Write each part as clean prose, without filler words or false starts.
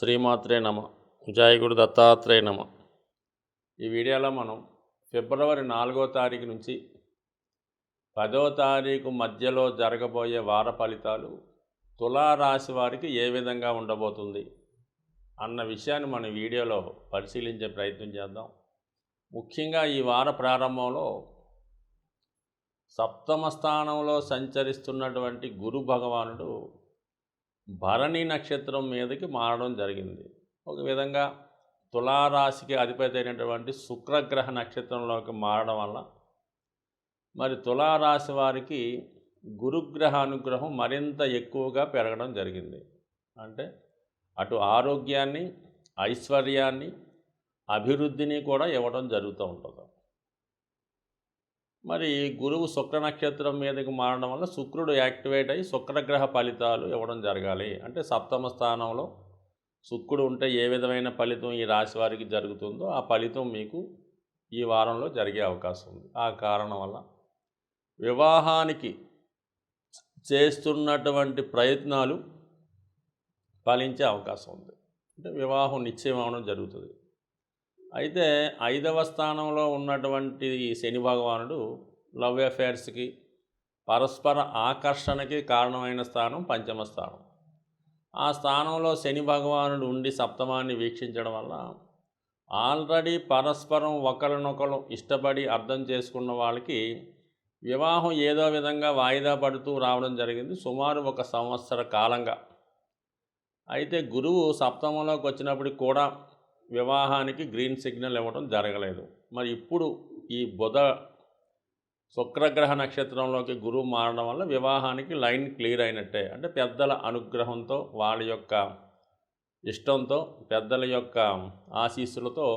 శ్రీమాత్రే నమ. జయ గురు దత్తాత్రేయ నమ. ఈ వీడియోలో మనం ఫిబ్రవరి 4వ తారీఖు నుంచి 10వ తారీఖు మధ్యలో జరగబోయే వార ఫలితాలు తులారాశి వారికి ఏ విధంగా ఉండబోతుంది అన్న విషయాన్ని మన వీడియోలో పరిశీలించే ప్రయత్నం చేద్దాం. ముఖ్యంగా ఈ వార ప్రారంభంలో సప్తమ స్థానంలో సంచరిస్తున్నటువంటి గురు భగవానుడు భరణి నక్షత్రం మీదకి మారడం జరిగింది. ఒక విధంగా తులారాశికి అధిపతి అయినటువంటి శుక్రగ్రహ నక్షత్రంలోకి మారడం వల్ల మరి తులారాశి వారికి గురుగ్రహ అనుగ్రహం మరింత ఎక్కువగా పెరగడం జరిగింది. అంటే అటు ఆరోగ్యాన్ని, ఐశ్వర్యాన్ని, అభివృద్ధిని కూడా ఇవ్వడం జరుగుతూ ఉంటుంది. మరి గురువు శుక్ర నక్షత్రం మీదకి మారడం వల్ల శుక్రుడు యాక్టివేట్ అయ్యి శుక్రగ్రహ ఫలితాలు ఇవ్వడం జరగాలి. అంటే సప్తమ స్థానంలో శుక్రుడు ఉంటే ఏ విధమైన ఫలితం ఈ రాశి వారికి జరుగుతుందో ఆ ఫలితం మీకు ఈ వారంలో జరిగే అవకాశం ఉంది. ఆ కారణం వల్ల వివాహానికి చేస్తున్నటువంటి ప్రయత్నాలు ఫలించే అవకాశం ఉంది. అంటే వివాహం నిశ్చయం అవడం జరుగుతుంది. అయితే 5వ స్థానంలో ఉన్నటువంటి శని భగవానుడు లవ్ అఫేర్స్కి, పరస్పర ఆకర్షణకి కారణమైన స్థానం పంచమ స్థానం. ఆ స్థానంలో శని భగవానుడు ఉండి సప్తమాన్ని వీక్షించడం వల్ల ఆల్రెడీ పరస్పరం ఒకరినొకరు ఇష్టపడి అర్థం చేసుకున్న వాళ్ళకి వివాహం ఏదో విధంగా వాయిదా పడుతూ రావడం జరిగింది సుమారు 1 సంవత్సర కాలంగా. అయితే గురువు సప్తమంలోకి వచ్చినప్పటికి కూడా వివాహానికి గ్రీన్ సిగ్నల్ ఇవ్వడం జరగలేదు. మరి ఇప్పుడు ఈ బుధ శుక్రగ్రహ నక్షత్రంలోకి గురువు మారడం వల్ల వివాహానికి లైన్ క్లియర్ అయినట్టే. అంటే పెద్దల అనుగ్రహంతో, వాళ్ళ యొక్క ఇష్టంతో, పెద్దల యొక్క ఆశీస్సులతో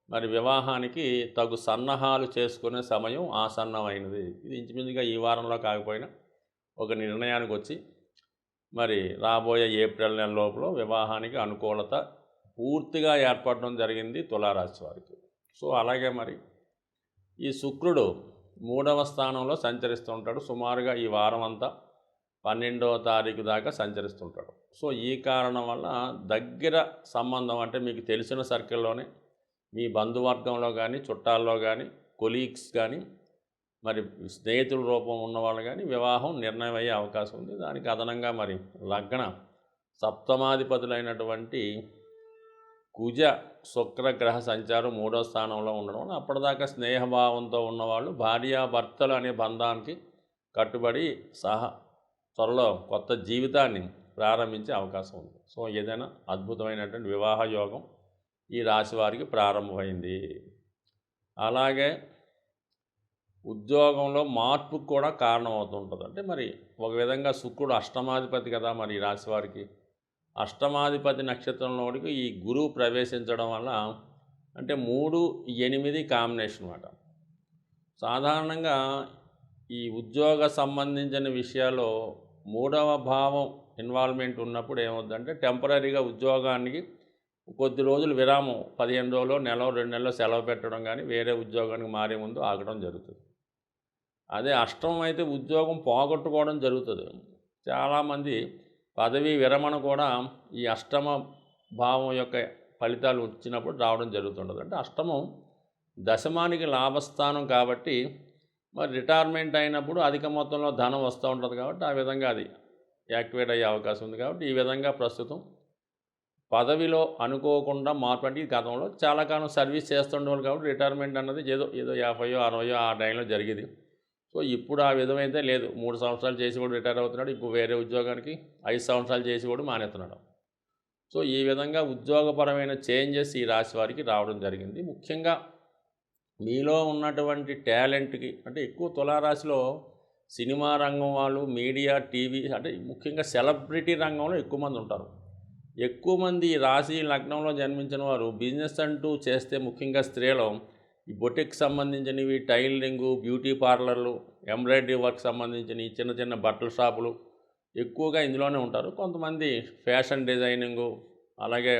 మరి వివాహానికి తగు సన్నాహాలు చేసుకునే సమయం ఆసన్నమైనది. ఇది ఇంచుమించుగా ఈ వారంలో కాకపోయినా ఒక నిర్ణయానికి వచ్చి మరి రాబోయే ఏప్రిల్ నెల లోపల వివాహానికి అనుకూలత పూర్తిగా ఏర్పడడం జరిగింది తులారాశి వారికి. సో అలాగే మరి ఈ శుక్రుడు 3వ స్థానంలో సంచరిస్తుంటాడు. సుమారుగా ఈ వారం అంతా 12వ తారీఖు దాకా సంచరిస్తుంటాడు. సో ఈ కారణం వల్ల దగ్గర సంబంధం, అంటే మీకు తెలిసిన సర్కిల్లోనే మీ బంధువర్గంలో కానీ, చుట్టాల్లో కానీ, కొలీగ్స్ కానీ, మరి స్నేహితుల రూపం ఉన్నవాళ్ళు కానీ వివాహం నిర్ణయం అయ్యే అవకాశం ఉంది. దానికి అదనంగా మరి లగ్న సప్తమాధిపతులైనటువంటి కుజ శుక్రగ్రహ సంచారం 3వ స్థానంలో ఉండడం వల్ల అప్పటిదాకా స్నేహభావంతో ఉన్నవాళ్ళు భార్యాభర్తలు అనే బంధానికి కట్టుబడి త్వరలో కొత్త జీవితాన్ని ప్రారంభించే అవకాశం ఉంది. సో ఏదైనా అద్భుతమైనటువంటి వివాహ యోగం ఈ రాశి వారికి ప్రారంభమైంది. అలాగే ఉద్యోగంలో మార్పుకు కూడా కారణం అవుతుంటుంది. అంటే మరి ఒక విధంగా శుక్రుడు అష్టమాధిపతి కదా, మరి ఈ రాశి వారికి అష్టమాధిపతి నక్షత్రంలోకి ఈ గురువు ప్రవేశించడం వల్ల అంటే 3-8 కాంబినేషన్ అన్నమాట. సాధారణంగా ఈ ఉద్యోగ సంబంధించిన విషయాల్లో 3వ భావం ఇన్వాల్వ్మెంట్ ఉన్నప్పుడు ఏమవుతుందంటే టెంపరీగా ఉద్యోగానికి కొద్ది రోజులు విరామం, 15 రోజులు, నెల, 2 నెలలు సెలవు పెట్టడం కానీ వేరే ఉద్యోగానికి మారే ముందు ఆగడం జరుగుతుంది. అదే అష్టమం అయితే ఉద్యోగం పోగొట్టుకోవడం జరుగుతుంది. చాలామంది పదవీ విరమణ కూడా ఈ అష్టమ భావం యొక్క ఫలితాలు వచ్చినప్పుడు రావడం జరుగుతుంటుంది. అంటే అష్టమం దశమానికి లాభస్థానం కాబట్టి మరి రిటైర్మెంట్ అయినప్పుడు అధిక మొత్తంలో ధనం వస్తూ ఉంటుంది కాబట్టి ఆ విధంగా అది యాక్టివేట్ అయ్యే అవకాశం ఉంది. కాబట్టి ఈ విధంగా ప్రస్తుతం పదవిలో అనుకోకుండా మార్పు, అంటే ఈ గతంలో చాలా కాలం సర్వీస్ చేస్తుండేవాళ్ళు కాబట్టి రిటైర్మెంట్ అన్నది ఏదో 50, 60 ఆ టైంలో జరిగేది. సో ఇప్పుడు ఆ విధమైతే లేదు. 3 సంవత్సరాలు చేసి కూడా రిటైర్ అవుతున్నాడు. ఇప్పుడు వేరే ఉద్యోగానికి 5 సంవత్సరాలు చేసి కూడా మానేస్తున్నాడు. సో ఈ విధంగా ఉద్యోగపరమైన చేంజెస్ ఈ రాశి వారికి రావడం జరిగింది. ముఖ్యంగా మీలో ఉన్నటువంటి టాలెంట్కి, అంటే ఎక్కువ తులారాశిలో సినిమా రంగం వాళ్ళు, మీడియా, టీవీ, అంటే ముఖ్యంగా సెలబ్రిటీ రంగంలో ఎక్కువ మంది ఉంటారు. ఎక్కువ మంది రాశి లగ్నంలో జన్మించిన వారు బిజినెస్ అంటూ చేస్తే ముఖ్యంగా స్త్రీలు ఈ బొటిక్ సంబంధించినవి, టైలరింగు, బ్యూటీ పార్లర్లు, ఎంబ్రాయిడరీ వర్క్ సంబంధించినవి, చిన్న చిన్న బట్టల షాపులు ఎక్కువగా ఇందులోనే ఉంటారు. కొంతమంది ఫ్యాషన్ డిజైనింగు, అలాగే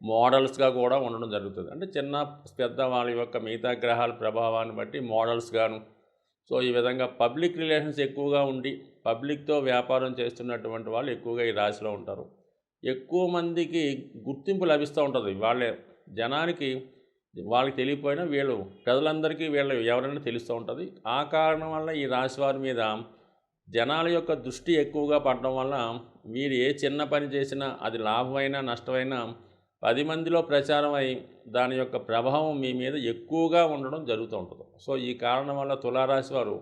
మోడల్స్గా కూడా ఉండడం జరుగుతుంది. అంటే చిన్న పెద్ద వాళ్ళ యొక్క మిగతా గ్రహాల ప్రభావాన్ని బట్టి మోడల్స్గాను. సో ఈ విధంగా పబ్లిక్ రిలేషన్స్ ఎక్కువగా ఉండి పబ్లిక్తో వ్యాపారం చేస్తున్నటువంటి వాళ్ళు ఎక్కువగా ఈ రాశిలో ఉంటారు. ఎక్కువ మందికి గుర్తింపు లభిస్తూ ఉంటుంది. జనానికి వాళ్ళకి తెలియకపోయినా ప్రజలందరికీ ఎవరైనా తెలుస్తూ ఉంటుంది. ఆ కారణం వల్ల ఈ రాశివారి మీద జనాల యొక్క దృష్టి ఎక్కువగా పడడం వల్ల మీరు ఏ చిన్న పని చేసినా అది లాభమైనా నష్టమైనా 10 మందిలో ప్రచారం అయి దాని యొక్క ప్రభావం మీ మీద ఎక్కువగా ఉండడం జరుగుతూ ఉంటుంది. సో ఈ కారణం వల్ల తులారాశి వారు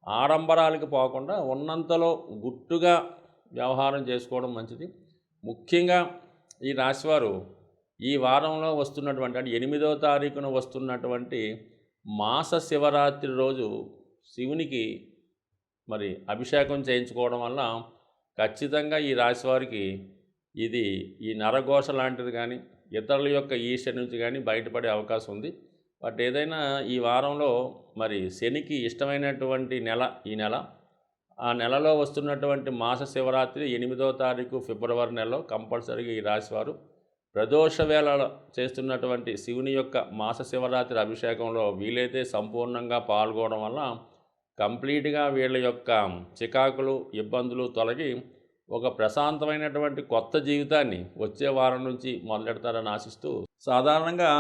ఆడంబరాలకు పోకుండా ఉన్నంతలో గుట్టుగా వ్యవహారం చేసుకోవడం మంచిది. ముఖ్యంగా ఈ రాశివారు ఈ వారంలో వస్తున్నటువంటి అంటే 8వ తారీఖున వస్తున్నటువంటి మాస శివరాత్రి రోజు శివునికి మరి అభిషేకం చేయించుకోవడం వల్ల ఖచ్చితంగా ఈ రాశివారికి ఇది ఈ నరఘోష లాంటిది కానీ ఇతరుల యొక్క ఈర్ష్య నుంచి కానీ బయటపడే అవకాశం ఉంది. బట్ ఏదైనా ఈ వారంలో మరి శనికి ఇష్టమైనటువంటి ఈ నెల ఆ నెలలో వస్తున్నటువంటి మాస శివరాత్రి 8వ తారీఖు ఫిబ్రవరి నెలలో కంపల్సరీగా ఈ రాశివారు ప్రదోష వేళ చేస్తున్నటువంటి శివుని యొక్క మాస శివరాత్రి అభిషేకంలో వీలైతే సంపూర్ణంగా పాల్గొనడం వల్ల కంప్లీట్గా వీళ్ళ యొక్క చికాకులు ఇబ్బందులు తొలగి ఒక ప్రశాంతమైనటువంటి కొత్త జీవితాన్ని వచ్చే వారం నుంచి మొదలెడతారని ఆశిస్తూ, సాధారణంగా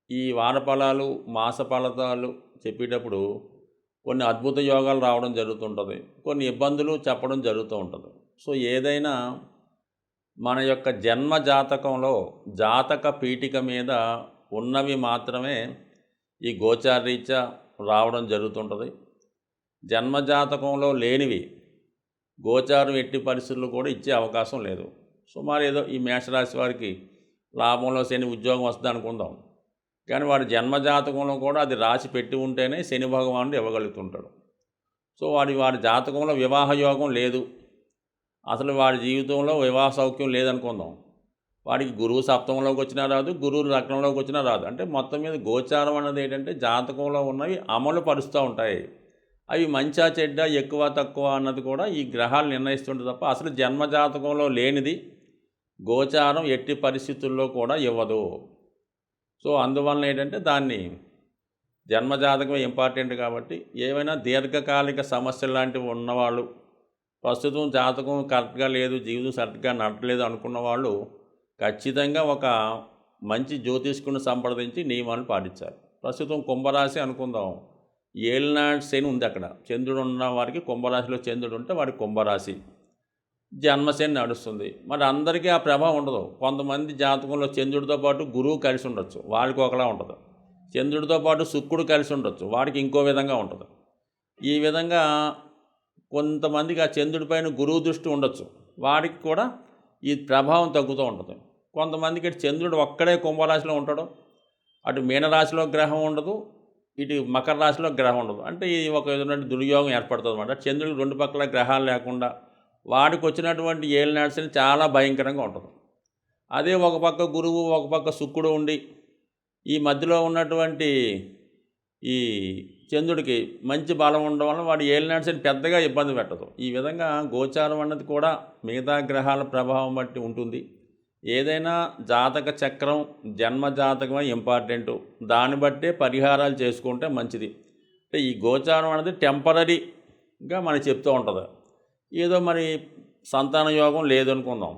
ఈ వార ఫలాలు మాస ఫలితాలు చెప్పేటప్పుడు కొన్ని అద్భుత యోగాలు రావడం జరుగుతుంటుంది, కొన్ని ఇబ్బందులు చెప్పడం జరుగుతూ ఉంటుంది. సో ఏదైనా మన యొక్క జన్మ జాతకంలో జాతక పీఠిక మీద ఉన్నవి మాత్రమే ఈ గోచారరీత్యా రావడం జరుగుతుంటుంది. జన్మజాతకంలో లేనివి గోచారం ఎట్టి పరిస్థితులు కూడా ఇచ్చే అవకాశం లేదు. సుమారు ఏదో ఈ మేషరాశి వారికి లాభంలో శని ఉద్యోగం వస్తుంది అనుకుందాం, కానీ వాడి జన్మజాతకంలో కూడా అది రాసి పెట్టి ఉంటేనే శని భగవానుడు ఇవ్వగలుగుతుంటాడు. సో వాడి జాతకంలో వివాహ యోగం లేదు, అసలు వాడి జీవితంలో వివాహ సౌఖ్యం లేదనుకుందాం, వాడికి గురువు సప్తమంలోకి వచ్చినా రాదు, గురువు లగ్నంలోకి వచ్చినా రాదు. అంటే మొత్తం మీద గోచారం అన్నది ఏంటంటే జాతకంలో ఉన్నవి అమలు పరుస్తూ ఉంటాయి. అవి మంచా చెడ్డ ఎక్కువ తక్కువ అన్నది కూడా ఈ గ్రహాలు నిర్ణయిస్తుంటే తప్ప అసలు జన్మజాతకంలో లేనిది గోచారం ఎట్టి పరిస్థితుల్లో కూడా ఇవ్వదు. సో అందువలన ఏంటంటే దాన్ని జన్మజాతకం ఇంపార్టెంట్ కాబట్టి ఏవైనా దీర్ఘకాలిక సమస్యలు లాంటివి ఉన్నవాళ్ళు, ప్రస్తుతం జాతకం కరెక్ట్గా లేదు, జీవితం కరెక్ట్గా నడట్లేదు అనుకున్న వాళ్ళు ఖచ్చితంగా ఒక మంచి జ్యోతిష్కుని సంప్రదించి నియమాలు పాటించాలి. ప్రస్తుతం కుంభరాశి అనుకుందాం, ఏలినాటి శని ఉంది అక్కడ, చంద్రుడు ఉన్న వారికి కుంభరాశిలో చంద్రుడు ఉంటే వాడికి కుంభరాశి జన్మశని నడుస్తుంది. మరి అందరికీ ఆ ప్రభావం ఉండదు. కొంతమంది జాతకంలో చంద్రుడితో పాటు గురువు కలిసి ఉండొచ్చు, వాడికి ఒకలా ఉంటుంది. చంద్రుడితో పాటు శుక్రుడు కలిసి ఉండొచ్చు, వాడికి ఇంకో విధంగా ఉంటుంది. ఈ విధంగా కొంతమందికి ఆ చంద్రుడి పైన గురువు దృష్టి ఉండొచ్చు, వాడికి కూడా ఈ ప్రభావం తగ్గుతూ ఉంటుంది. కొంతమందికి చంద్రుడు ఒక్కడే కుంభరాశిలో ఉంటాడు, అటు మీనరాశిలో గ్రహం ఉండదు, ఇటు మకర రాశిలో గ్రహం ఉండదు. అంటే ఈ ఒక విధమైన దుర్యోగం ఏర్పడుతుంది అన్నమాట. చంద్రుడికి రెండు పక్కల గ్రహాలు లేకుండా వాడికి వచ్చినటువంటి ఏలినాటి శని చాలా భయంకరంగా ఉంటుంది. అదే ఒక పక్క గురువు ఒక పక్క శుక్రుడు ఉండి ఈ మధ్యలో ఉన్నటువంటి ఈ చంద్రుడికి మంచి బలం ఉండడం వల్ల వాడు ఏలినాటి శని పెద్దగా ఇబ్బంది పెట్టదు. ఈ విధంగా గోచారం అన్నది కూడా మిగతా గ్రహాల ప్రభావం బట్టి ఉంటుంది. ఏదైనా జాతక చక్రం జన్మ జాతకమే ఇంపార్టెంటు, దాన్ని బట్టే పరిహారాలు చేసుకుంటే మంచిది. అంటే ఈ గోచారం అనేది టెంపరీగా మనకి చెప్తూ ఉంటుంది. ఏదో మరి సంతాన యోగం లేదనుకుందాం,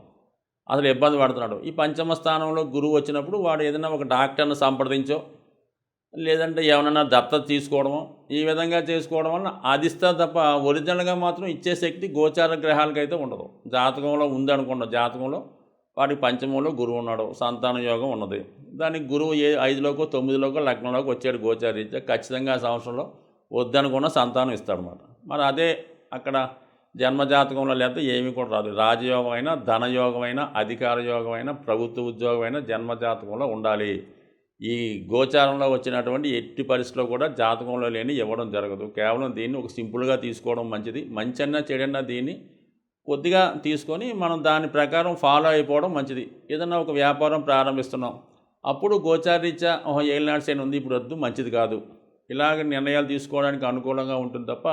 అసలు ఇబ్బంది పడుతున్నాడు, ఈ పంచమ స్థానంలో గురువు వచ్చినప్పుడు వాడు ఏదైనా ఒక డాక్టర్ని సంప్రదించో లేదంటే ఏమైనా దత్తత తీసుకోవడమో ఈ విధంగా చేసుకోవడం వల్ల అది ఇస్తా తప్ప ఒరిజినల్గా మాత్రం ఇచ్చే శక్తి గోచార గ్రహాలకైతే ఉండదు. జాతకంలో ఉందనుకున్నాం, జాతకంలో వాడికి పంచమంలో గురువు ఉన్నాడు, సంతాన యోగం ఉన్నది, దానికి గురువు 5లోకో 9లోకో లగ్నంలోకి వచ్చాడు గోచారీత్యా, ఖచ్చితంగా ఆ సంవత్సరంలో వద్దనుకున్న సంతానం ఇస్తాడనమాట. మరి అదే అక్కడ జన్మజాతకంలో లేకపోతే ఏమీ కూడా రాదు. రాజయోగమైనా ధనయోగమైనా అధికార యోగమైనా ప్రభుత్వ ఉద్యోగమైనా జన్మజాతకంలో ఉండాలి. ఈ గోచారంలో వచ్చినటువంటి ఎట్టి పరిస్థితిలో కూడా జాతకంలో లేని ఇవ్వడం జరగదు. కేవలం దీన్ని ఒక సింపుల్గా తీసుకోవడం మంచిది. మంచన్నా చెడన్నా దీన్ని కొద్దిగా తీసుకొని మనం దాని ప్రకారం ఫాలో అయిపోవడం మంచిది. ఏదన్నా ఒక వ్యాపారం ప్రారంభిస్తున్నాం, అప్పుడు గోచారీత్యా ఏలినాటి శని ఉంది ఇప్పుడు వద్దు, మంచిది కాదు, ఇలాగ నిర్ణయాలు తీసుకోవడానికి అనుకూలంగా ఉంటుంది తప్ప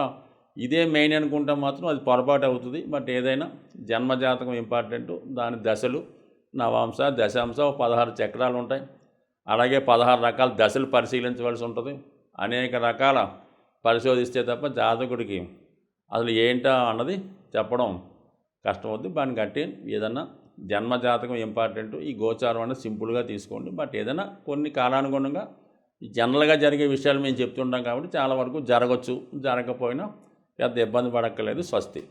ఇదే మెయిన్ అనుకుంటే మాత్రం అది పొరపాటు అవుతుంది. బట్ ఏదైనా జన్మజాతకం ఇంపార్టెంట్, దాని దశలు నవాంశ దశాంశ 16 చక్రాలు ఉంటాయి. అలాగే 16 రకాల దశలు పరిశీలించవలసి ఉంటుంది. అనేక రకాల పరిశోధిస్తే తప్ప జాతకుడికి అసలు ఏంటా అన్నది చెప్పడం కష్టమవుతుంది. దాన్ని కట్టి ఏదన్నా జన్మ జాతకం ఇంపార్టెంట్, ఈ గోచారం అనేది సింపుల్గా తీసుకోండి. బట్ ఏదైనా కొన్ని కాలానుగుణంగా జనరల్గా జరిగే విషయాలు మేము చెప్తుంటాం కాబట్టి చాలా వరకు జరగచ్చు, జరగకపోయినా పెద్ద ఇబ్బంది పడక్కర్లేదు. స్వస్తి.